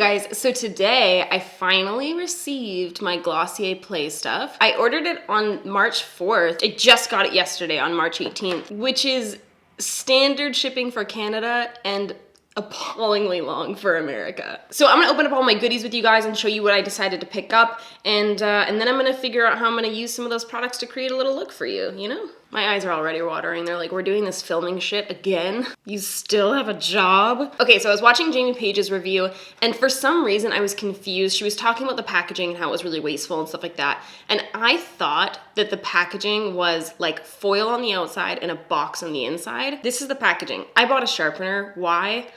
guys, so today I finally received my Glossier Play stuff. I ordered it on March 4th. I just got it yesterday on March 18th, which is standard shipping for Canada and appallingly long for America. So I'm gonna open up all my goodies with you guys and show you what I decided to pick up, and then I'm gonna figure out how I'm gonna use some of those products to create a little look for you, you know? My eyes are already watering. They're like, we're doing this filming shit again? You still have a job? Okay, so I was watching Jamie Page's review, and for some reason I was confused. She was talking about the packaging and how it was really wasteful and stuff like that, and I thought that the packaging was like foil on the outside and a box on the inside. This is the packaging. I bought a sharpener. Why?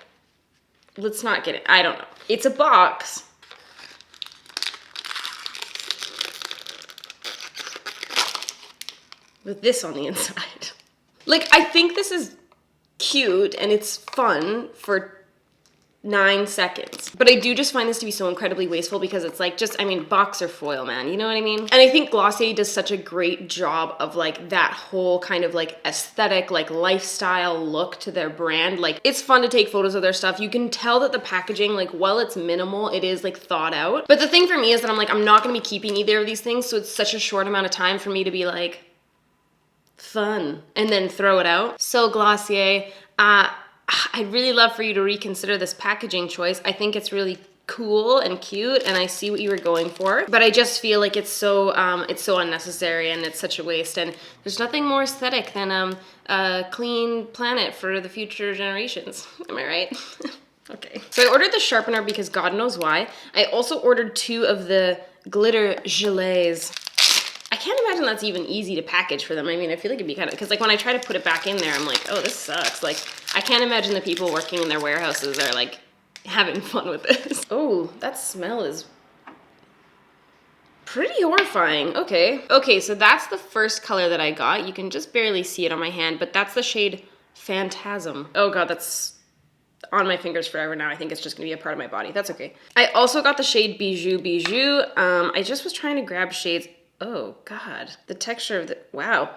Let's not get it. I don't know. It's a box. With this on the inside. Like, I think this is cute and it's fun for 9 seconds. But I do just find this to be so incredibly wasteful because it's like just, I mean, box or foil, man, you know what I mean? And I think Glossier does such a great job of like that whole kind of like aesthetic, like lifestyle look to their brand. Like, it's fun to take photos of their stuff. You can tell that the packaging, like, while it's minimal, it is like thought out. But the thing for me is that I'm like, I'm not gonna be keeping either of these things, so it's such a short amount of time for me to be like, fun, and then throw it out. So Glossier, I'd really love for you to reconsider this packaging choice. I think it's really cool and cute, and I see what you were going for, but I just feel like it's so unnecessary and it's such a waste, and there's nothing more aesthetic than a clean planet for the future generations. Am I right? Okay. So I ordered the sharpener because God knows why. I also ordered 2 of the glitter gelées. I can't imagine that's even easy to package for them. I mean, I feel like it'd be kind of, because like when I try to put it back in there, I'm like, oh, this sucks. Like, I can't imagine the people working in their warehouses are like having fun with this. Oh, that smell is pretty horrifying. Okay. Okay, so that's the first color that I got. You can just barely see it on my hand, but that's the shade Phantasm. Oh God, that's on my fingers forever now. I think it's just gonna be a part of my body. That's okay. I also got the shade Bijou. I just was trying to grab shades. Oh God, the texture of the, wow.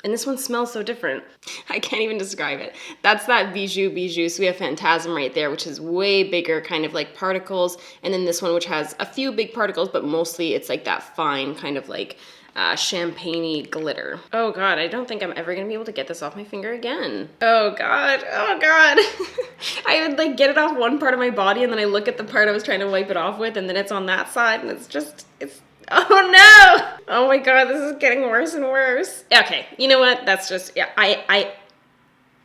And this one smells so different. I can't even describe it. That's that Bijou. So we have Phantasm right there, which is way bigger, kind of like particles. And then this one, which has a few big particles, but mostly it's like that fine kind of like champagne-y glitter. Oh God, I don't think I'm ever gonna be able to get this off my finger again. Oh God. I would like get it off one part of my body, and then I look at the part I was trying to wipe it off with, and then it's on that side, and it's oh no! Oh my God, this is getting worse and worse. Okay, you know what? That's just, yeah, I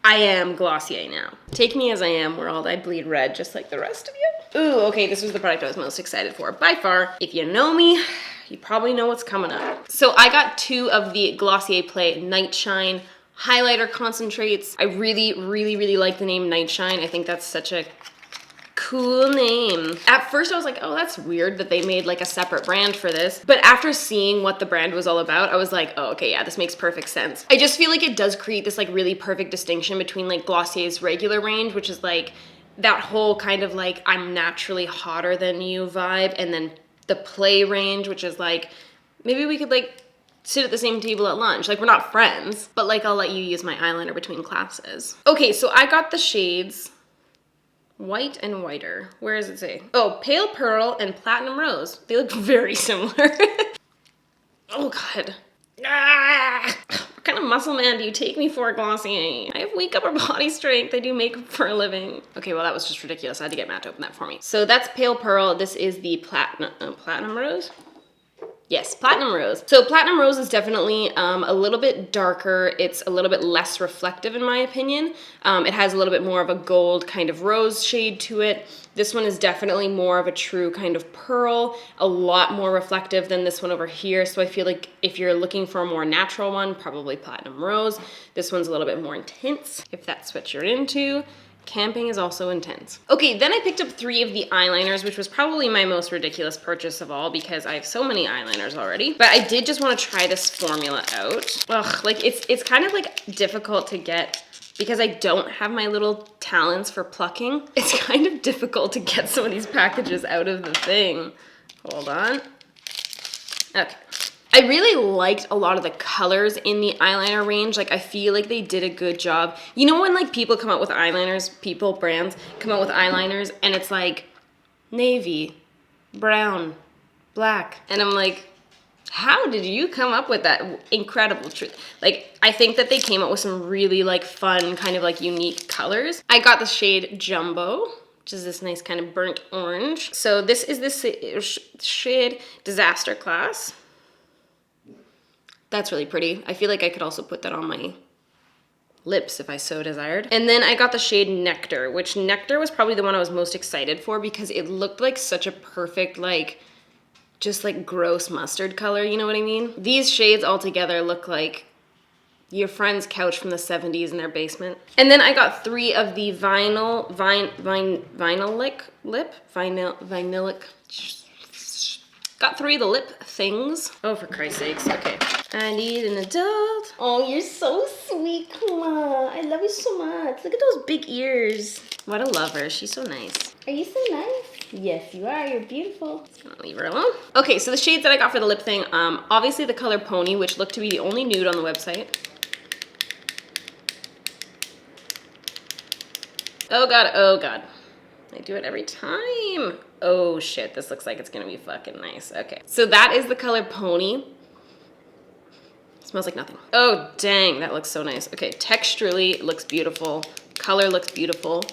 am Glossier now. Take me as I am, world. I bleed red just like the rest of you. Ooh, okay, this was the product I was most excited for by far. If you know me, you probably know what's coming up. So I got 2 of the Glossier Play Night Shine highlighter concentrates. I really like the name Night Shine. I think that's such a cool name. At first I was like, oh, that's weird that they made like a separate brand for this. But after seeing what the brand was all about, I was like, oh, okay, yeah, this makes perfect sense. I just feel like it does create this like really perfect distinction between like Glossier's regular range, which is like that whole kind of like I'm naturally hotter than you vibe, and then the Play range, which is like, maybe we could like sit at the same table at lunch. Like, we're not friends, but like I'll let you use my eyeliner between classes. Okay, so I got the shades White and Whiter. Where does it say? Oh, Pale Pearl and Platinum Rose. They look very similar. Oh God. Ah! What kind of muscle man do you take me for, Glossier? I have weak upper body strength. I do makeup for a living. Okay, well that was just ridiculous. I had to get Matt to open that for me. So that's Pale Pearl. This is the Platinum Rose? Yes, Platinum Rose. So Platinum Rose is definitely a little bit darker. It's a little bit less reflective in my opinion. It has a little bit more of a gold kind of rose shade to it. This one is definitely more of a true kind of pearl, a lot more reflective than this one over here. So I feel like if you're looking for a more natural one, probably Platinum Rose. This one's a little bit more intense, if that's what you're into. Camping is also intense. Okay, then I picked up 3 of the eyeliners, which was probably my most ridiculous purchase of all because I have so many eyeliners already. But I did just want to try this formula out. Ugh, like it's kind of like difficult to get because I don't have my little talents for plucking. It's kind of difficult to get some of these packages out of the thing. Hold on. Okay. I really liked a lot of the colors in the eyeliner range. Like, I feel like they did a good job. You know when like people come out with eyeliners, brands come out with eyeliners, and it's like navy, brown, black. And I'm like, how did you come up with that incredible truth? Like, I think that they came up with some really like fun, kind of like unique colors. I got the shade Jumbo, which is this nice kind of burnt orange. So this is this shade Disaster Class. That's really pretty. I feel like I could also put that on my lips if I so desired. And then I got the shade Nectar, which Nectar was probably the one I was most excited for because it looked like such a perfect, like, just like gross mustard color, you know what I mean? These shades all together look like your friend's couch from the 70s in their basement. And then I got 3 of the vinylic. Got 3 of the lip things. Oh, for Christ's sakes, okay. I need an adult. Oh, you're so sweet, kuma. I love you so much. Look at those big ears. What a lover, she's so nice. Are you so nice? Yes, you are. You're beautiful. Just gonna leave her alone. Okay, so the shades that I got for the lip thing, obviously the color Pony, which looked to be the only nude on the website. Oh God, oh God. I do it every time. Oh shit, this looks like it's gonna be fucking nice. Okay, so that is the color Pony. Smells like nothing. Oh dang, that looks so nice. Okay, texturally it looks beautiful. Color looks beautiful.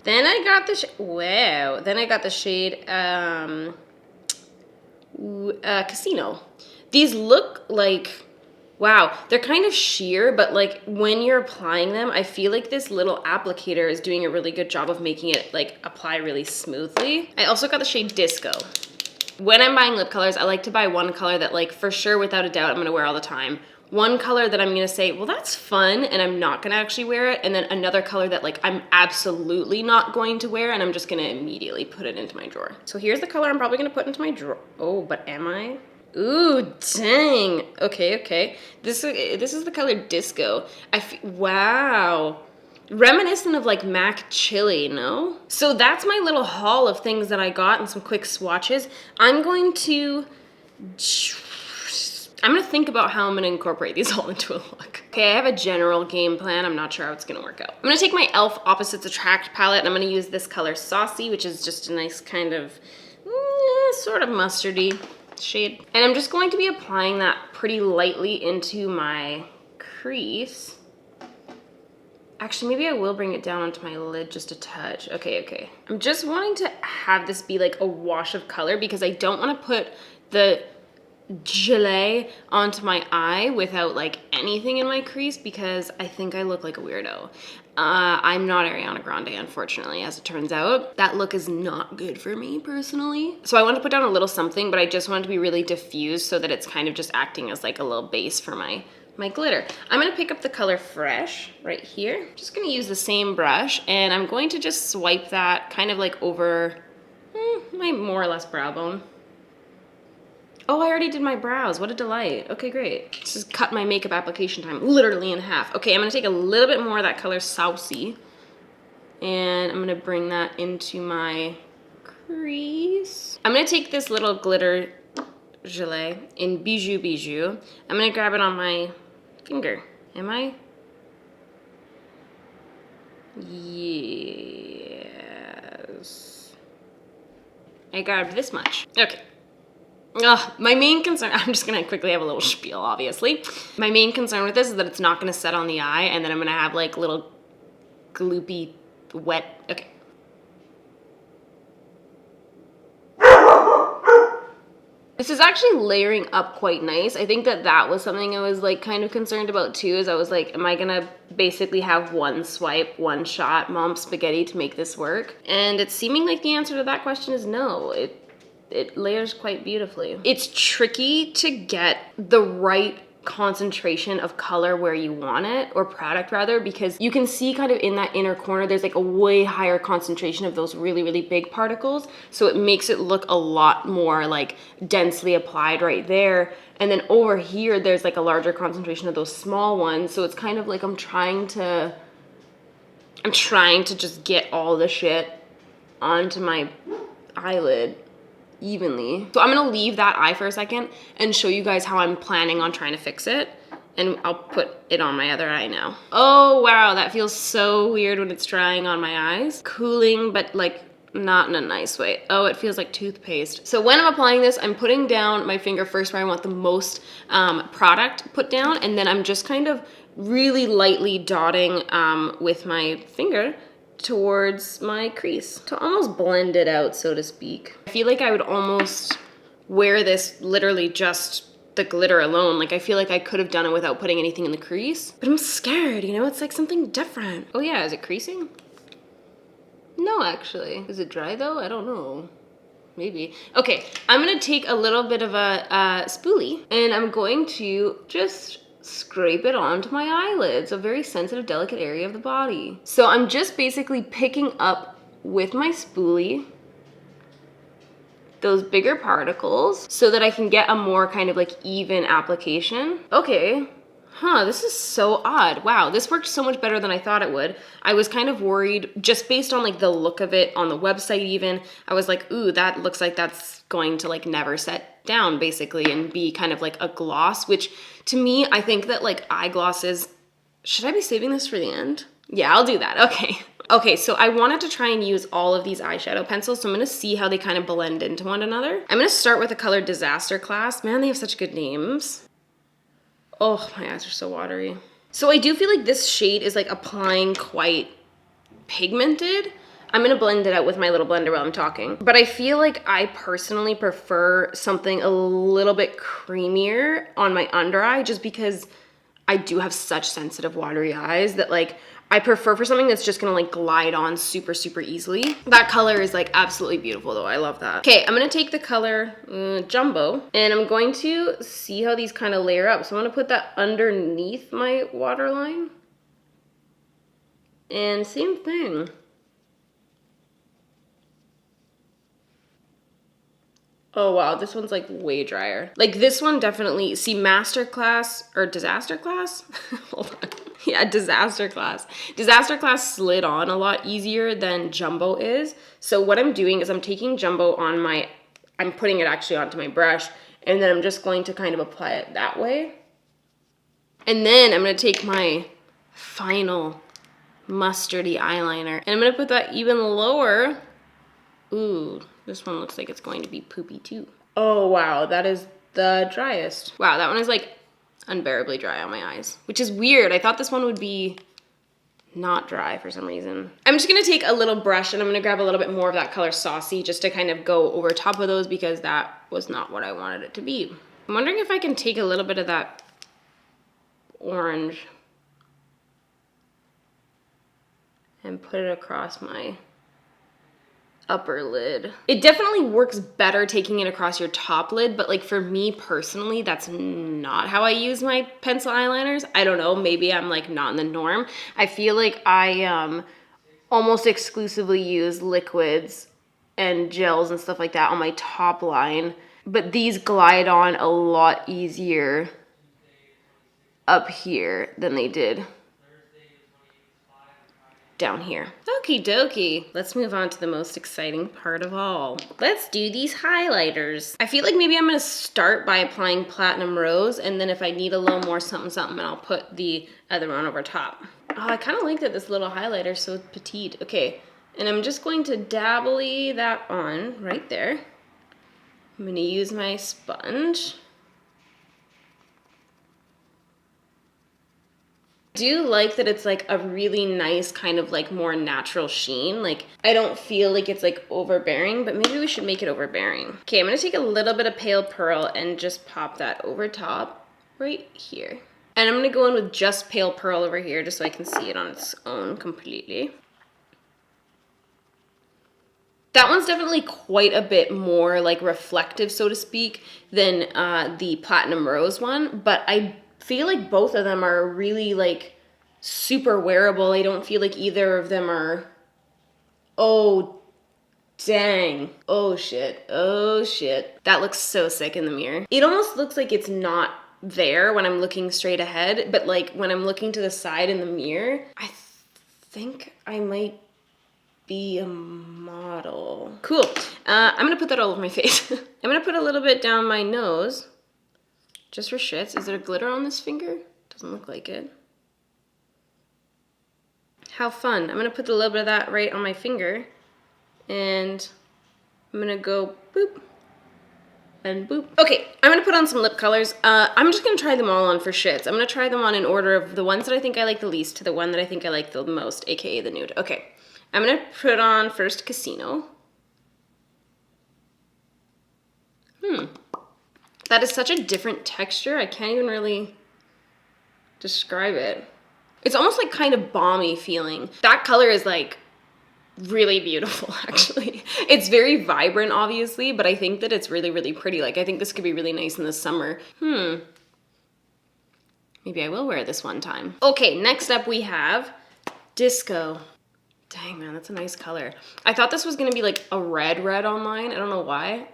Then I got the wow. Then I got the shade Casino. These look like, wow, they're kind of sheer, but like when you're applying them, I feel like this little applicator is doing a really good job of making it like apply really smoothly. I also got the shade Disco. When I'm buying lip colors, I like to buy one color that like for sure, without a doubt, I'm gonna wear all the time. One color that I'm gonna say, well, that's fun, and I'm not gonna actually wear it, and then another color that like I'm absolutely not going to wear, and I'm just gonna immediately put it into my drawer. So here's the color I'm probably gonna put into my drawer. Oh, but am I? Ooh, dang. Okay, okay. This is the color Disco. Wow. Reminiscent of like Mac Chili, no? So that's my little haul of things that I got and some quick swatches. I'm gonna think about how I'm gonna incorporate these all into a look. Okay, I have a general game plan. I'm not sure how it's gonna work out. I'm gonna take my e.l.f. Opposites Attract palette and I'm gonna use this color Saucy, which is just a nice kind of, sort of mustardy shade. And I'm just going to be applying that pretty lightly into my crease. Actually, maybe I will bring it down onto my lid just a touch. Okay, okay. I'm just wanting to have this be like a wash of color because I don't want to put the gelée onto my eye without like anything in my crease because I think I look like a weirdo. I'm not Ariana Grande, unfortunately, as it turns out. That look is not good for me personally. So I want to put down a little something, but I just want it to be really diffused so that it's kind of just acting as like a little base for my glitter. I'm gonna pick up the color Fresh right here. Just gonna use the same brush and I'm going to just swipe that kind of like over my more or less brow bone. Oh, I already did my brows. What a delight. Okay, great. Just cut my makeup application time literally in half. Okay, I'm gonna take a little bit more of that color Saucy and I'm gonna bring that into my crease. I'm gonna take this little glitter gelée in Bijou. I'm gonna grab it on my finger. Am I? Yes. I grabbed this much. Okay. My main concern, I'm just gonna quickly have a little spiel, obviously. My main concern with this is that it's not gonna set on the eye and then I'm gonna have like little gloopy wet, okay. This is actually layering up quite nice. I think that was something I was like kind of concerned about too, is I was like, am I gonna basically have one swipe, one shot, mom spaghetti to make this work? And it's seeming like the answer to that question is no. It layers quite beautifully. It's tricky to get the right concentration of color where you want it, or product rather, because you can see kind of in that inner corner there's like a way higher concentration of those really, really big particles, so it makes it look a lot more like densely applied right there. And then over here there's like a larger concentration of those small ones, so it's kind of like I'm trying to just get all the shit onto my eyelid evenly. So I'm gonna leave that eye for a second and show you guys how I'm planning on trying to fix it. And I'll put it on my other eye now. Oh wow, that feels so weird when it's drying on my eyes. Cooling, but like not in a nice way. Oh, it feels like toothpaste. So when I'm applying this, I'm putting down my finger first where I want the most product put down, and then I'm just kind of really lightly dotting with my finger towards my crease to almost blend it out, so to speak. I feel like I would almost wear this literally just the glitter alone. Like I feel like I could have done it without putting anything in the crease, but I'm scared, you know, it's like something different. Oh yeah, is it creasing? No, actually. Is it dry though? I don't know. Maybe. Okay, I'm gonna take a little bit of a spoolie and I'm going to just scrape it onto my eyelids, a very sensitive, delicate area of the body. So I'm just basically picking up with my spoolie those bigger particles so that I can get a more kind of like even application. Okay. Huh, this is so odd. Wow, this worked so much better than I thought it would. I was kind of worried just based on like the look of it on the website even. I was like, ooh, that looks like that's going to like never set down basically and be kind of like a gloss, which to me, I think that like eye glosses, should I be saving this for the end? Yeah, I'll do that, okay. Okay, so I wanted to try and use all of these eyeshadow pencils, so I'm gonna see how they kind of blend into one another. I'm gonna start with the color Disaster Class. Man, they have such good names. Oh, my eyes are so watery. So I do feel like this shade is like applying quite pigmented. I'm gonna blend it out with my little blender while I'm talking. But I feel like I personally prefer something a little bit creamier on my under eye just because I do have such sensitive watery eyes that like I prefer for something that's just gonna like glide on super, super easily. That color is like absolutely beautiful though, I love that. Okay, I'm gonna take the color Jumbo and I'm going to see how these kind of layer up. So I'm gonna put that underneath my waterline. And same thing. Oh wow, this one's like way drier. Like this one definitely, see Masterclass or Disaster Class? Hold on. Yeah, Disaster Class. Disaster Class slid on a lot easier than Jumbo is. So what I'm doing is I'm taking Jumbo on my, I'm putting it actually onto my brush, and then I'm just going to kind of apply it that way. And then I'm gonna take my final mustardy eyeliner, and I'm gonna put that even lower. Ooh, this one looks like it's going to be poopy too. Oh wow, that is the driest. Wow, that one is like unbearably dry on my eyes, which is weird. I thought this one would be not dry for some reason. I'm just gonna take a little brush and I'm gonna grab a little bit more of that color Saucy just to kind of go over top of those because that was not what I wanted it to be. I'm wondering if I can take a little bit of that orange and put it across my upper lid. It definitely works better taking it across your top lid, but like for me personally, that's not how I use my pencil eyeliners. I don't know, maybe I'm like not in the norm. I feel like I almost exclusively use liquids and gels and stuff like that on my top line, but these glide on a lot easier up here than they did down here. Okie dokie. Let's move on to the most exciting part of all. Let's do these highlighters. I feel like maybe I'm gonna start by applying Platinum Rose, and then if I need a little more something something, I'll put the other one over top. Oh, I kind of like that this little highlighter is so petite. Okay, and I'm just going to dabbly that on right there. I'm gonna use my sponge. I do like that it's like a really nice kind of like more natural sheen. Like I don't feel like it's like overbearing, but maybe we should make it overbearing. Okay, I'm gonna take a little bit of Pale Pearl and just pop that over top right here. And I'm gonna go in with just Pale Pearl over here just so I can see it on its own completely. That one's definitely quite a bit more like reflective, so to speak, than the Platinum Rose one, but I feel like both of them are really like super wearable. I don't feel like either of them are, oh dang, oh shit, oh shit. That looks so sick in the mirror. It almost looks like it's not there when I'm looking straight ahead, but like when I'm looking to the side in the mirror, I think I might be a model. Cool. I'm gonna put that all over my face. I'm gonna put a little bit down my nose, just for shits. Is there glitter on this finger? Doesn't look like it. How fun. I'm gonna put a little bit of that right on my finger, and I'm gonna go boop and boop. Okay, I'm gonna put on some lip colors. I'm just gonna try them all on for shits. I'm gonna try them on in order of the ones that I think I like the least to the one that I think I like the most, aka the nude. Okay, I'm gonna put on first Casino. That is such a different texture. I can't even really describe it. It's almost like kind of balmy feeling. That color is like really beautiful, actually. It's very vibrant, obviously, but I think that it's really, really pretty. Like, I think this could be really nice in the summer. Maybe I will wear this one time. Okay, next up we have Disco. Dang, man, that's a nice color. I thought this was gonna be like a red online. I don't know why.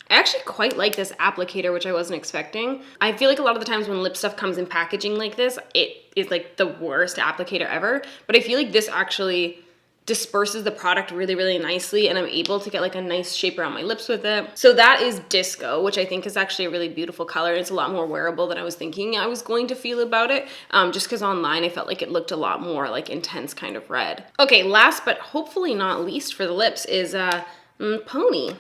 I actually quite like this applicator, which I wasn't expecting. I feel like a lot of the times when lip stuff comes in packaging like this, it is like the worst applicator ever. But I feel like this actually disperses the product really, really nicely, and I'm able to get like a nice shape around my lips with it. So that is Disco, which I think is actually a really beautiful color. It's a lot more wearable than I was thinking I was going to feel about it, just because online I felt like it looked a lot more like intense kind of red. Okay, last but hopefully not least for the lips is Pony.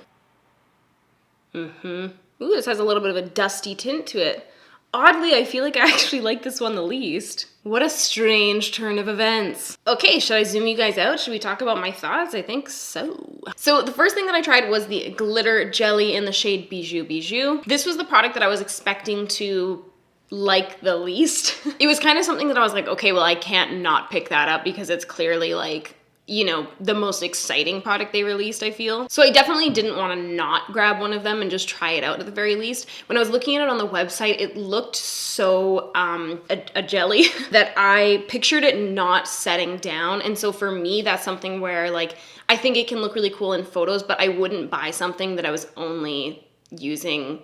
Ooh, this has a little bit of a dusty tint to it. Oddly, I feel like I actually like this one the least. What a strange turn of events. Okay, should I zoom you guys out? Should we talk about my thoughts? I think so. So the first thing that I tried was the glitter jelly in the shade Bijou. This was the product that I was expecting to like the least. It was kind of something that I was like, okay, well, I can't not pick that up because it's clearly like, you know, the most exciting product they released, I feel. So I definitely didn't want to not grab one of them and just try it out at the very least. When I was looking at it on the website, it looked so a jelly that I pictured it not setting down. And so for me, that's something where like, I think it can look really cool in photos, but I wouldn't buy something that I was only using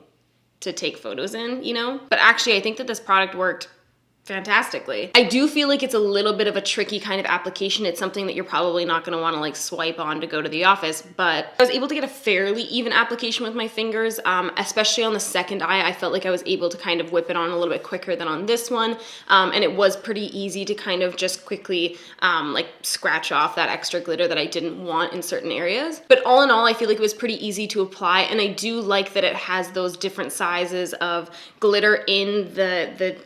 to take photos in, you know? But actually, I think that this product worked fantastically. I do feel like it's a little bit of a tricky kind of application. It's something that you're probably not going to want to like swipe on to go to the office, but I was able to get a fairly even application with my fingers, especially on the second eye. I felt like I was able to kind of whip it on a little bit quicker than on this one, and it was pretty easy to kind of just quickly like scratch off that extra glitter that I didn't want in certain areas. But all in all, I feel like it was pretty easy to apply, and I do like that it has those different sizes of glitter in the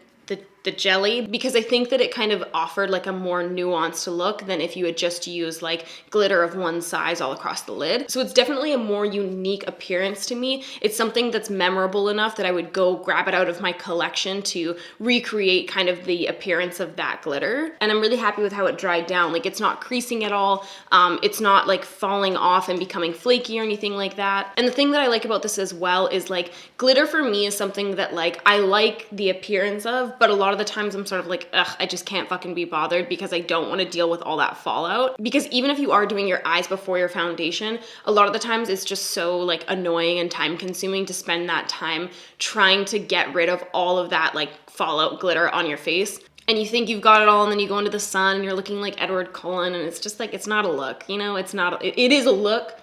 jelly, because I think that it kind of offered like a more nuanced look than if you had just used like glitter of one size all across the lid. So it's definitely a more unique appearance to me. It's something that's memorable enough that I would go grab it out of my collection to recreate kind of the appearance of that glitter. And I'm really happy with how it dried down. Like, it's not creasing at all. It's not like falling off and becoming flaky or anything like that. And the thing that I like about this as well is like glitter for me is something that like I like the appearance of, but a lot of the times I'm sort of like, ugh, I just can't fucking be bothered because I don't want to deal with all that fallout. Because even if you are doing your eyes before your foundation, a lot of the times it's just so like annoying and time consuming to spend that time trying to get rid of all of that like fallout glitter on your face. And you think you've got it all, and then you go into the sun and you're looking like Edward Cullen, and it's just like, it's not a look, you know? It's not, it is a look.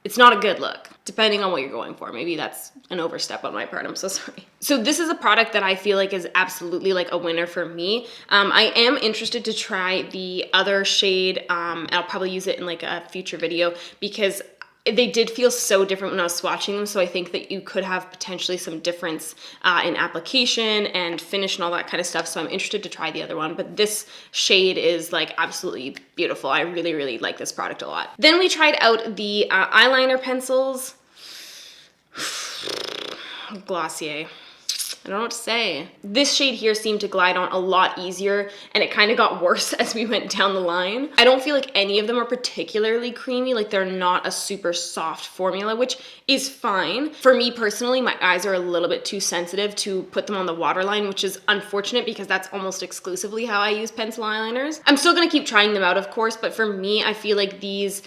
It's not a good look, depending on what you're going for. Maybe that's an overstep on my part, I'm so sorry. So this is a product that I feel like is absolutely like a winner for me. I am interested to try the other shade. I'll probably use it in like a future video because they did feel so different when I was swatching them, so I think that you could have potentially some difference in application and finish and all that kind of stuff, so I'm interested to try the other one, but this shade is like absolutely beautiful. I really, really like this product a lot. Then we tried out the eyeliner pencils. Glossier. I don't know what to say. This shade here seemed to glide on a lot easier, and it kind of got worse as we went down the line. I don't feel like any of them are particularly creamy, like they're not a super soft formula, which is fine. For me personally, my eyes are a little bit too sensitive to put them on the waterline, which is unfortunate because that's almost exclusively how I use pencil eyeliners. I'm still gonna keep trying them out, of course, but for me, I feel like these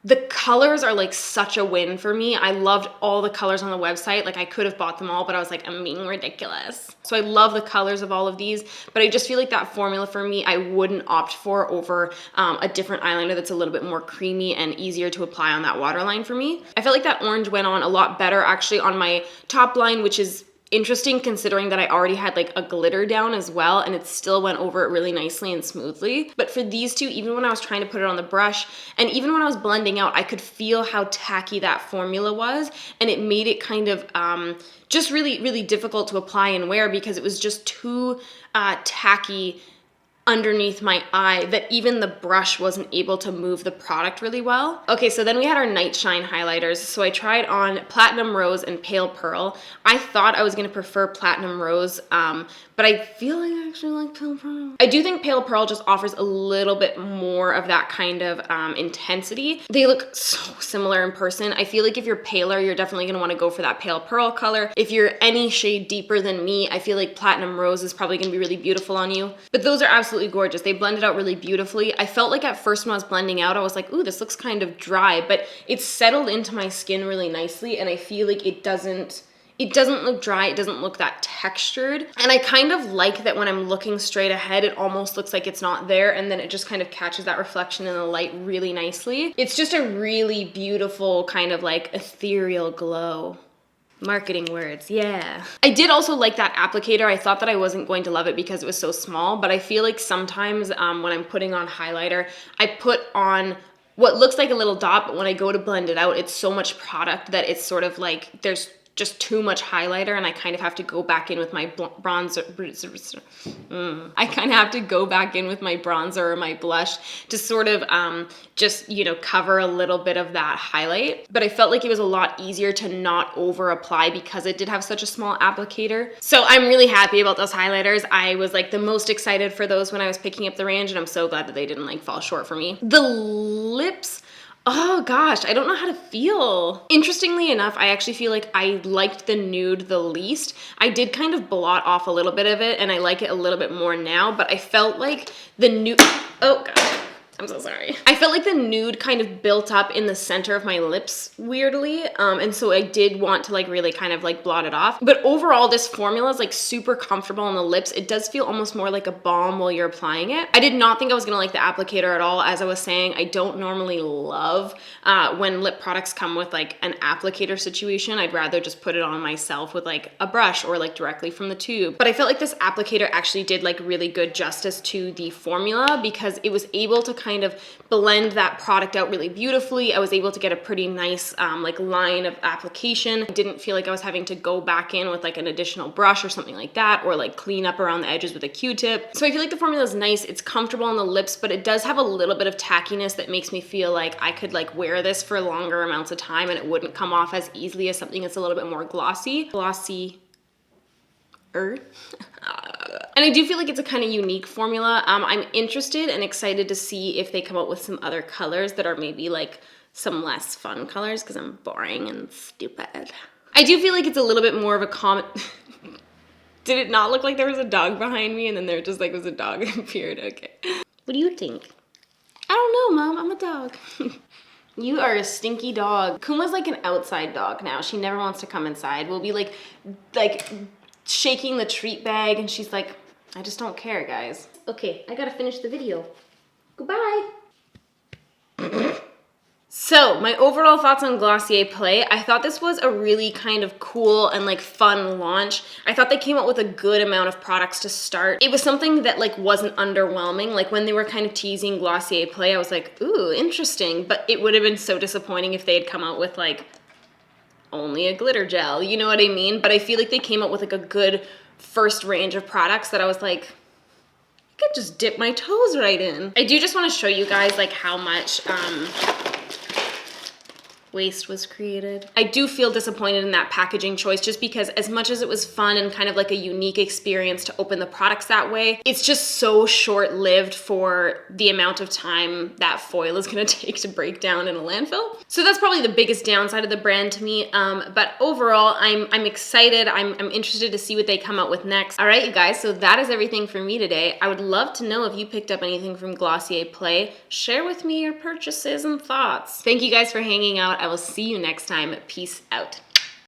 The colors are like such a win for me. I loved all the colors on the website. Like I could have bought them all, but I was like, I'm being ridiculous. So I love the colors of all of these, but I just feel like that formula for me, I wouldn't opt for over a different eyeliner that's a little bit more creamy and easier to apply on that waterline for me. I felt like that orange went on a lot better actually on my top line, which is interesting considering that I already had like a glitter down as well, and it still went over it really nicely and smoothly. But for these two, even when I was trying to put it on the brush and even when I was blending out, I could feel how tacky that formula was, and it made it kind of just really, really difficult to apply and wear because it was just too tacky underneath my eye that even the brush wasn't able to move the product really well. Okay, so then we had our Night Shine highlighters. So I tried on Platinum Rose and Pale Pearl. I thought I was gonna prefer Platinum Rose, but I feel like I actually like Pale Pearl. I do think Pale Pearl just offers a little bit more of that kind of intensity. They look so similar in person. I feel like if you're paler, you're definitely gonna wanna go for that Pale Pearl color. If you're any shade deeper than me, I feel like Platinum Rose is probably gonna be really beautiful on you. But those are absolutely gorgeous. They blended out really beautifully. I felt like at first when I was blending out, I was like, ooh, this looks kind of dry, but it's settled into my skin really nicely, and I feel like it doesn't look dry, it doesn't look that textured. And I kind of like that when I'm looking straight ahead, it almost looks like it's not there, and then it just kind of catches that reflection in the light really nicely. It's just a really beautiful kind of like ethereal glow. Marketing words, yeah. I did also like that applicator. I thought that I wasn't going to love it because it was so small, but I feel like sometimes when I'm putting on highlighter, I put on what looks like a little dot, but when I go to blend it out, it's so much product that it's sort of like there's just too much highlighter, and I kind of have to go back in with my bronzer. I kind of have to go back in with my bronzer or my blush to sort of just, you know, cover a little bit of that highlight. But I felt like it was a lot easier to not over apply because it did have such a small applicator. So I'm really happy about those highlighters. I was like the most excited for those when I was picking up the range, and I'm so glad that they didn't like fall short for me. The lips, oh gosh, I don't know how to feel. Interestingly enough, I actually feel like I liked the nude the least. I did kind of blot off a little bit of it, and I like it a little bit more now, but I felt like the nude, oh god, I'm so sorry. I felt like the nude kind of built up in the center of my lips weirdly, and so I did want to like really kind of like blot it off. But overall, this formula is like super comfortable on the lips. It does feel almost more like a balm while you're applying it. I did not think I was gonna like the applicator at all. As I was saying, I don't normally love when lip products come with like an applicator situation. I'd rather just put it on myself with like a brush or like directly from the tube. But I felt like this applicator actually did like really good justice to the formula because it was able to kind of blend that product out really beautifully. I was able to get a pretty nice like line of application. I didn't feel like I was having to go back in with like an additional brush or something like that, or like clean up around the edges with a Q-tip. So I feel like the formula is nice. It's comfortable on the lips, but it does have a little bit of tackiness that makes me feel like I could like wear this for longer amounts of time and it wouldn't come off as easily as something that's a little bit more glossy. And I do feel like it's a kind of unique formula. I'm interested and excited to see if they come up with some other colors that are maybe like some less fun colors because I'm boring and stupid. I do feel like it's a little bit more of a common... Did it not look like there was a dog behind me and then there just like was a dog appeared? Okay. What do you think? I don't know, Mom. I'm a dog. You are a stinky dog. Kuma's like an outside dog now. She never wants to come inside. We'll be like shaking the treat bag and she's like, I just don't care, guys. Okay, I gotta finish the video. Goodbye. So, my overall thoughts on Glossier Play, I thought this was a really kind of cool and like fun launch. I thought they came out with a good amount of products to start. It was something that like wasn't underwhelming. Like when they were kind of teasing Glossier Play, I was like, ooh, interesting. But it would have been so disappointing if they had come out with like only a glitter gel, you know what I mean? But I feel like they came up with like a good first range of products that I was like, I could just dip my toes right in. I do just want to show you guys like how much waste was created. I do feel disappointed in that packaging choice just because as much as it was fun and kind of like a unique experience to open the products that way, it's just so short-lived for the amount of time that foil is gonna take to break down in a landfill. So that's probably the biggest downside of the brand to me. But overall, I'm excited. I'm interested to see what they come out with next. All right, you guys, so that is everything for me today. I would love to know if you picked up anything from Glossier Play. Share with me your purchases and thoughts. Thank you guys for hanging out. I will see you next time. Peace out.